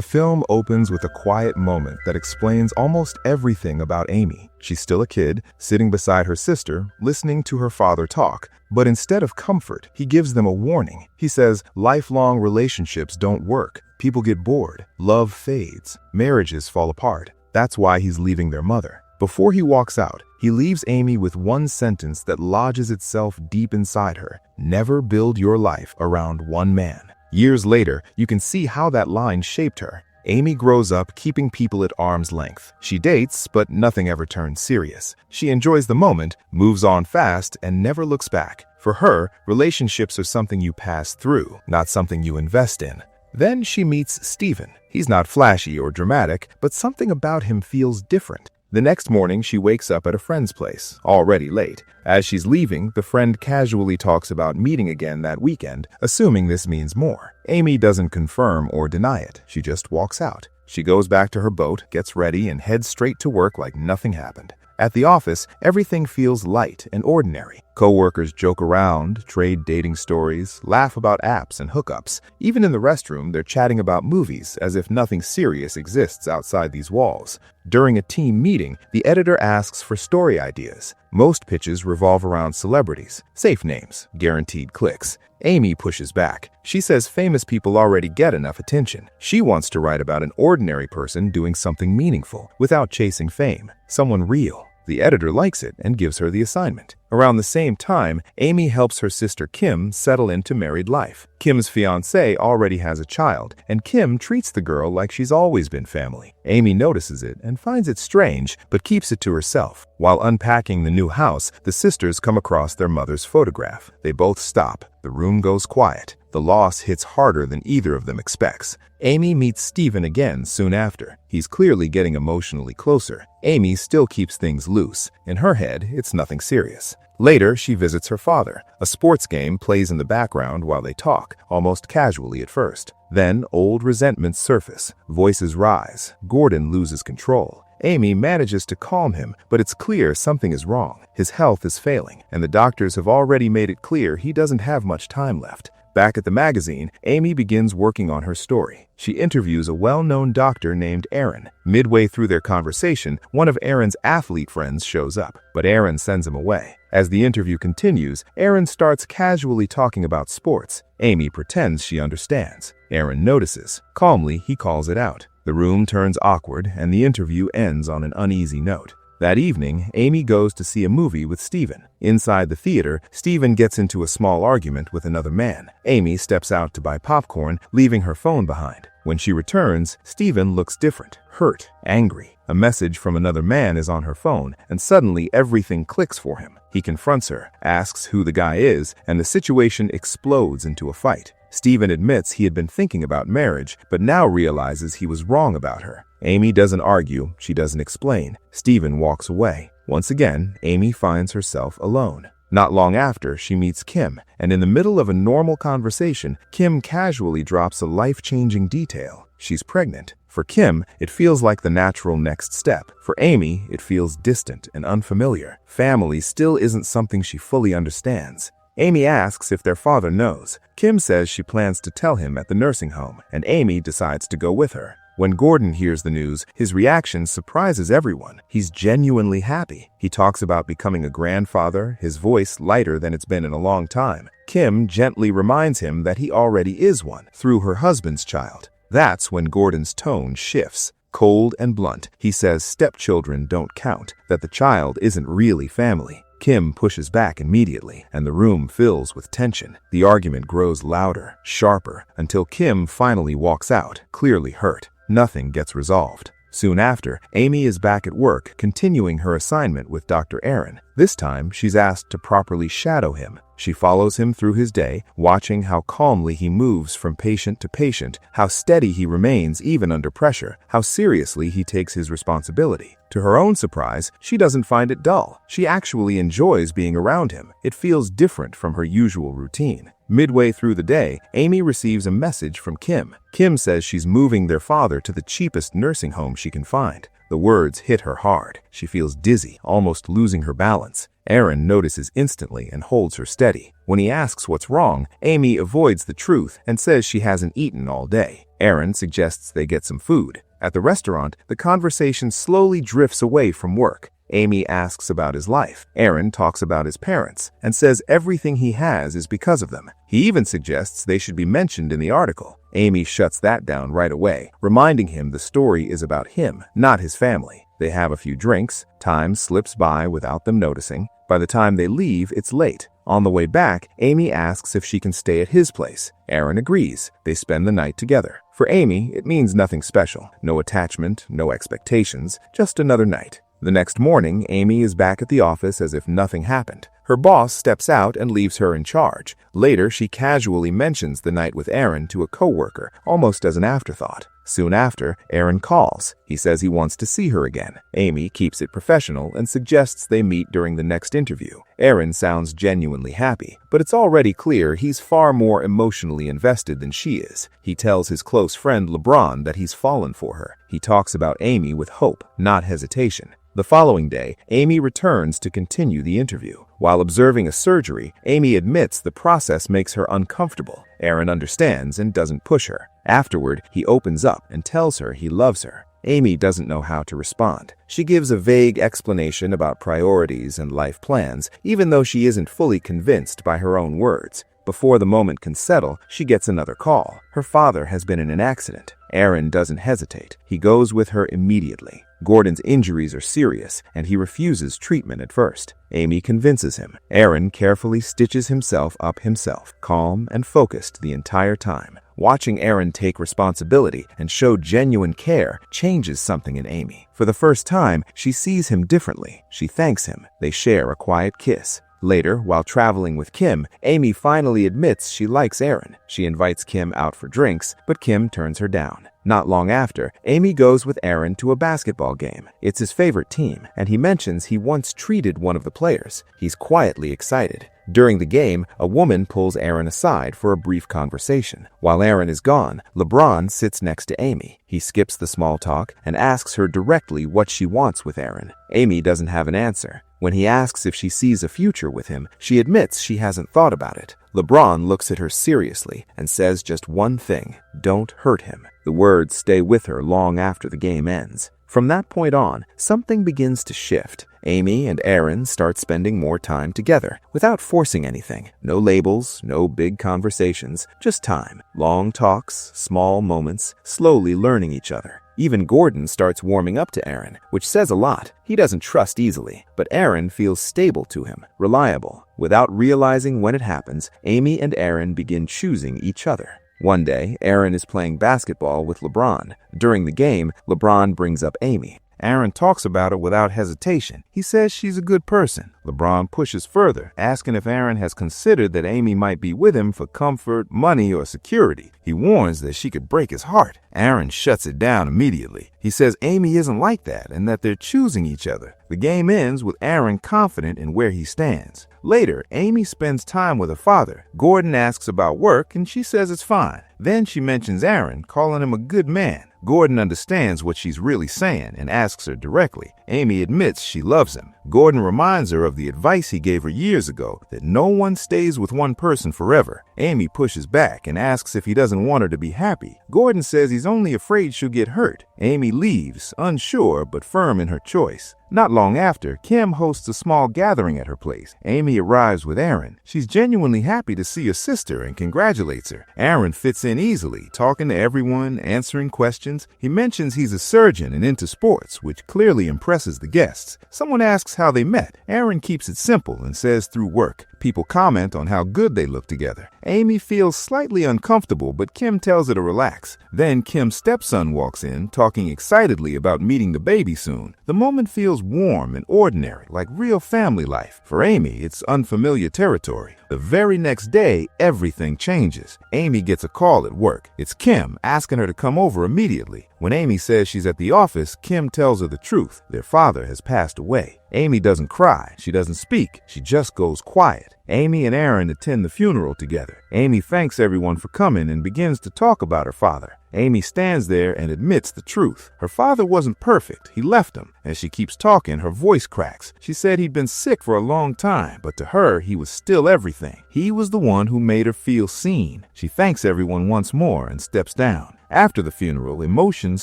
film opens with a quiet moment that explains almost everything about Amy. She's still a kid, sitting beside her sister, listening to her father talk. But instead of comfort, he gives them a warning. He says, lifelong relationships don't work. People get bored. Love fades. Marriages fall apart. That's why he's leaving their mother. Before he walks out, he leaves Amy with one sentence that lodges itself deep inside her. Never build your life around one man. Years later, you can see how that line shaped her. Amy grows up keeping people at arm's length. She dates, but nothing ever turns serious. She enjoys the moment, moves on fast, and never looks back. For her, relationships are something you pass through, not something you invest in. Then she meets Steven. He's not flashy or dramatic, but something about him feels different. The next morning, she wakes up at a friend's place, already late. As she's leaving, the friend casually talks about meeting again that weekend, assuming this means more. Amy doesn't confirm or deny it. She just walks out. She goes back to her boat, gets ready, and heads straight to work like nothing happened. At the office, everything feels light and ordinary. Coworkers joke around, trade dating stories, laugh about apps and hookups. Even in the restroom, they're chatting about movies as if nothing serious exists outside these walls. During a team meeting, the editor asks for story ideas. Most pitches revolve around celebrities, safe names, guaranteed clicks. Amy pushes back. She says famous people already get enough attention. She wants to write about an ordinary person doing something meaningful without chasing fame, someone real. The editor likes it and gives her the assignment. Around the same time, Amy helps her sister Kim settle into married life. Kim's fiancé already has a child, and Kim treats the girl like she's always been family. Amy notices it and finds it strange, but keeps it to herself. While unpacking the new house, the sisters come across their mother's photograph. They both stop. The room goes quiet. The loss hits harder than either of them expects. Amy meets Steven again soon after. He's clearly getting emotionally closer. Amy still keeps things loose. In her head, it's nothing serious. Later, she visits her father. A sports game plays in the background while they talk, almost casually at first. Then, old resentments surface. Voices rise. Gordon loses control. Amy manages to calm him, but it's clear something is wrong. His health is failing, and the doctors have already made it clear he doesn't have much time left. Back at the magazine, Amy begins working on her story. She interviews a well-known doctor named Aaron. Midway through their conversation, one of Aaron's athlete friends shows up, but Aaron sends him away. As the interview continues, Aaron starts casually talking about sports. Amy pretends she understands. Aaron notices. Calmly, he calls it out. The room turns awkward, and the interview ends on an uneasy note. That evening, Amy goes to see a movie with Steven. Inside the theater, Steven gets into a small argument with another man. Amy steps out to buy popcorn, leaving her phone behind. When she returns, Steven looks different, hurt, angry. A message from another man is on her phone, and suddenly everything clicks for him. He confronts her, asks who the guy is, and the situation explodes into a fight. Steven admits he had been thinking about marriage, but now realizes he was wrong about her. Amy doesn't argue, she doesn't explain. Steven walks away. Once again, Amy finds herself alone. Not long after, she meets Kim, and in the middle of a normal conversation, Kim casually drops a life-changing detail. She's pregnant. For Kim, it feels like the natural next step. For Amy, it feels distant and unfamiliar. Family still isn't something she fully understands. Amy asks if their father knows. Kim says she plans to tell him at the nursing home, and Amy decides to go with her. When Gordon hears the news, his reaction surprises everyone. He's genuinely happy. He talks about becoming a grandfather, his voice lighter than it's been in a long time. Kim gently reminds him that he already is one, through her husband's child. That's when Gordon's tone shifts. Cold and blunt, he says stepchildren don't count, that the child isn't really family. Kim pushes back immediately, and the room fills with tension. The argument grows louder, sharper, until Kim finally walks out, clearly hurt. Nothing gets resolved. Soon after, Amy is back at work, continuing her assignment with Dr. Aaron. This time, she's asked to properly shadow him. She follows him through his day, watching how calmly he moves from patient to patient, how steady he remains even under pressure, how seriously he takes his responsibility. To her own surprise, she doesn't find it dull. She actually enjoys being around him. It feels different from her usual routine. Midway through the day, Amy receives a message from Kim. Kim says she's moving their father to the cheapest nursing home she can find. The words hit her hard. She feels dizzy, almost losing her balance. Aaron notices instantly and holds her steady. When he asks what's wrong, Amy avoids the truth and says she hasn't eaten all day. Aaron suggests they get some food. At the restaurant, the conversation slowly drifts away from work. Amy asks about his life. Aaron talks about his parents and says everything he has is because of them. He even suggests they should be mentioned in the article. Amy shuts that down right away, reminding him the story is about him, not his family. They have a few drinks. Time slips by without them noticing. By the time they leave, it's late. On the way back, Amy asks if she can stay at his place. Aaron agrees. They spend the night together. For Amy, it means nothing special. No attachment, no expectations, just another night. The next morning, Amy is back at the office as if nothing happened. Her boss steps out and leaves her in charge. Later, she casually mentions the night with Aaron to a coworker, almost as an afterthought. Soon after, Aaron calls. He says he wants to see her again. Amy keeps it professional and suggests they meet during the next interview. Aaron sounds genuinely happy, but it's already clear he's far more emotionally invested than she is. He tells his close friend LeBron that he's fallen for her. He talks about Amy with hope, not hesitation. The following day, Amy returns to continue the interview. While observing a surgery, Amy admits the process makes her uncomfortable. Aaron understands and doesn't push her. Afterward, he opens up and tells her he loves her. Amy doesn't know how to respond. She gives a vague explanation about priorities and life plans, even though she isn't fully convinced by her own words. Before the moment can settle, she gets another call. Her father has been in an accident. Aaron doesn't hesitate. He goes with her immediately. Gordon's injuries are serious, and he refuses treatment at first. Amy convinces him. Aaron carefully stitches himself up himself, calm and focused the entire time. Watching Aaron take responsibility and show genuine care changes something in Amy. For the first time, she sees him differently. She thanks him. They share a quiet kiss. Later, while traveling with Kim, Amy finally admits she likes Aaron. She invites Kim out for drinks, but Kim turns her down. Not long after, Amy goes with Aaron to a basketball game. It's his favorite team, and he mentions he once treated one of the players. He's quietly excited. During the game, a woman pulls Aaron aside for a brief conversation. While Aaron is gone, LeBron sits next to Amy. He skips the small talk and asks her directly what she wants with Aaron. Amy doesn't have an answer. When he asks if she sees a future with him, she admits she hasn't thought about it. LeBron looks at her seriously and says just one thing: don't hurt him. The words stay with her long after the game ends. From that point on, something begins to shift. Amy and Aaron start spending more time together, without forcing anything. No labels, no big conversations, just time. Long talks, small moments, slowly learning each other. Even Gordon starts warming up to Aaron, which says a lot. He doesn't trust easily, but Aaron feels stable to him, reliable. Without realizing when it happens, Amy and Aaron begin choosing each other. One day, Aaron is playing basketball with LeBron. During the game, LeBron brings up Amy. Aaron talks about her without hesitation. He says she's a good person. LeBron pushes further, asking if Aaron has considered that Amy might be with him for comfort, money, or security. He warns that she could break his heart. Aaron shuts it down immediately. He says Amy isn't like that and that they're choosing each other. The game ends with Aaron confident in where he stands. Later, Amy spends time with her father. Gordon asks about work and she says it's fine. Then she mentions Aaron, calling him a good man. Gordon understands what she's really saying and asks her directly. Amy admits she loves him. Gordon reminds her of the advice he gave her years ago, that no one stays with one person forever. Amy pushes back and asks if he doesn't want her to be happy. Gordon says he's only afraid she'll get hurt. Amy leaves, unsure but firm in her choice. Not long after, Kim hosts a small gathering at her place. Amy arrives with Aaron. She's genuinely happy to see her sister and congratulates her. Aaron fits in easily, talking to everyone, answering questions. He mentions he's a surgeon and into sports, which clearly impresses the guests. Someone asks how they met. Aaron keeps it simple and says through work. People comment on how good they look together. Amy feels slightly uncomfortable, but Kim tells her to relax. Then Kim's stepson walks in, talking excitedly about meeting the baby soon. The moment feels warm and ordinary, like real family life. For Amy, it's unfamiliar territory. The very next day, everything changes. Amy gets a call at work. It's Kim asking her to come over immediately. When Amy says she's at the office, Kim tells her the truth. Their father has passed away. Amy doesn't cry, she doesn't speak, she just goes quiet. Amy and Aaron attend the funeral together. Amy thanks everyone for coming and begins to talk about her father. Amy stands there and admits the truth. Her father wasn't perfect, he left him. As she keeps talking, her voice cracks. She said he'd been sick for a long time, but to her, he was still everything. He was the one who made her feel seen. She thanks everyone once more and steps down. After the funeral, emotions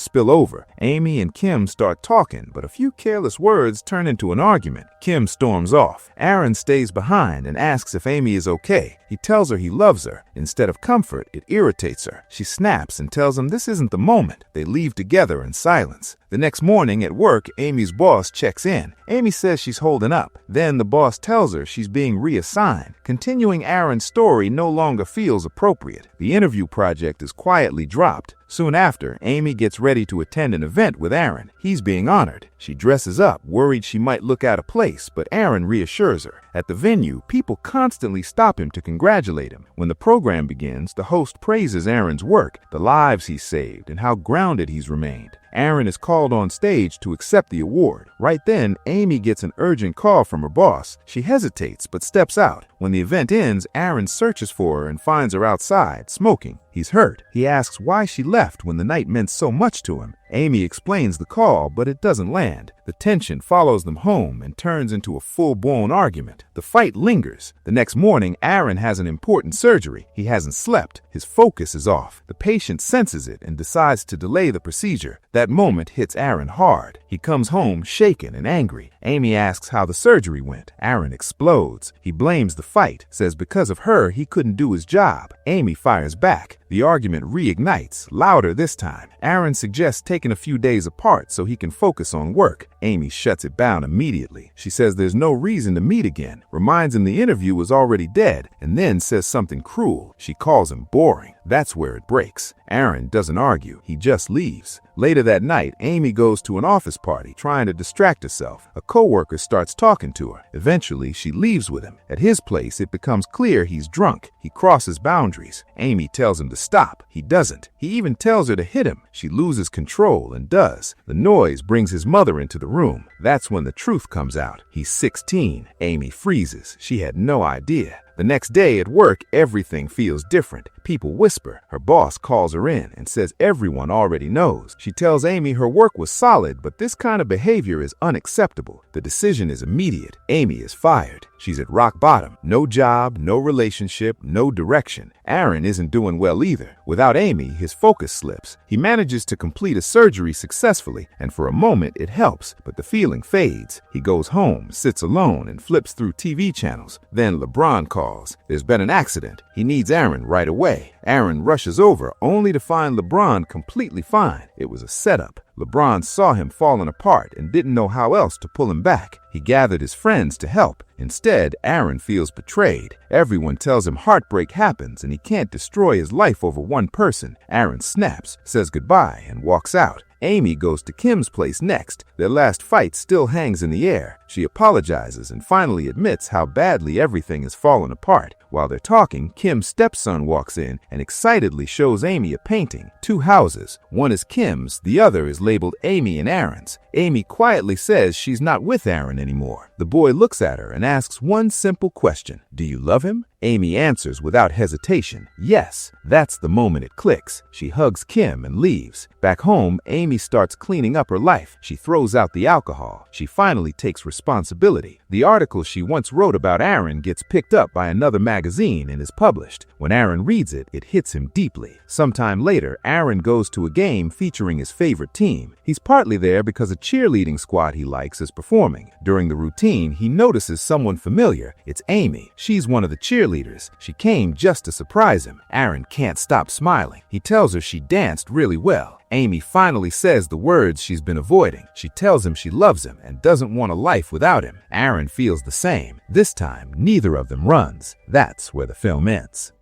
spill over. Amy and Kim start talking, but a few careless words turn into an argument. Kim storms off. Aaron stays behind and asks if Amy is okay. He tells her he loves her. Instead of comfort, it irritates her. She snaps and tells him this isn't the moment. They leave together in silence. The next morning at work, Amy's boss checks in. Amy says she's holding up. Then the boss tells her she's being reassigned. Continuing Aaron's story no longer feels appropriate. The interview project is quietly dropped. Soon after, Amy gets ready to attend an event with Aaron. He's being honored. She dresses up, worried she might look out of place, but Aaron reassures her. At the venue, people constantly stop him to congratulate him. When the program begins, the host praises Aaron's work, the lives he's saved, and how grounded he's remained. Aaron is called on stage to accept the award. Right then, Amy gets an urgent call from her boss. She hesitates but steps out. When the event ends, Aaron searches for her and finds her outside, smoking. He's hurt. He asks why she left when the night meant so much to him. Amy explains the call, but it doesn't land. The tension follows them home and turns into a full-blown argument. The fight lingers. The next morning, Aaron has an important surgery. He hasn't slept. His focus is off. The patient senses it and decides to delay the procedure. That moment hits Aaron hard. He comes home shaken and angry. Amy asks how the surgery went. Aaron explodes. He blames the fight, says because of her, he couldn't do his job. Amy fires back. The argument reignites, louder this time. Aaron suggests taking a few days apart so he can focus on work. Amy shuts it down immediately. She says there's no reason to meet again, reminds him the interview was already dead, and then says something cruel. She calls him boring. That's where it breaks. Aaron doesn't argue, he just leaves. Later that night, Amy goes to an office party trying to distract herself. A coworker starts talking to her. Eventually, she leaves with him. At his place, it becomes clear he's drunk. He crosses boundaries. Amy tells him to stop. He doesn't. He even tells her to hit him. She loses control and does. The noise brings his mother into the room. That's when the truth comes out. He's 16. Amy freezes. She had no idea. The next day at work, everything feels different. People whisper. Her boss calls her in and says everyone already knows. She tells Amy her work was solid, but this kind of behavior is unacceptable. The decision is immediate. Amy is fired. She's at rock bottom. No job, no relationship, no direction. Aaron isn't doing well either. Without Amy, his focus slips. He manages to complete a surgery successfully, and for a moment it helps, but the feeling fades. He goes home, sits alone, and flips through TV channels. Then LeBron calls. There's been an accident. He needs Aaron right away. Aaron rushes over, only to find LeBron completely fine. It was a setup. LeBron saw him falling apart and didn't know how else to pull him back. He gathered his friends to help. Instead, Aaron feels betrayed. Everyone tells him heartbreak happens and he can't destroy his life over one person. Aaron snaps, says goodbye, and walks out. Amy goes to Kim's place next. Their last fight still hangs in the air. She apologizes and finally admits how badly everything has fallen apart. While they're talking, Kim's stepson walks in and excitedly shows Amy a painting. 2 houses. One is Kim's, the other is labeled Amy and Aaron's. Amy quietly says she's not with Aaron anymore. The boy looks at her and asks one simple question. Do you love him? Amy answers without hesitation, yes. That's the moment it clicks. She hugs Kim and leaves. Back home, Amy starts cleaning up her life. She throws out the alcohol. She finally takes responsibility. The article she once wrote about Aaron gets picked up by another magazine and is published. When Aaron reads it, it hits him deeply. Sometime later, Aaron goes to a game featuring his favorite team. He's partly there because a cheerleading squad he likes is performing. During the routine, he notices someone familiar. It's Amy. She's one of the cheerleaders. She came just to surprise him. Aaron can't stop smiling. He tells her she danced really well. Amy finally says the words she's been avoiding. She tells him she loves him and doesn't want a life without him. Aaron feels the same. This time, neither of them runs. That's where the film ends.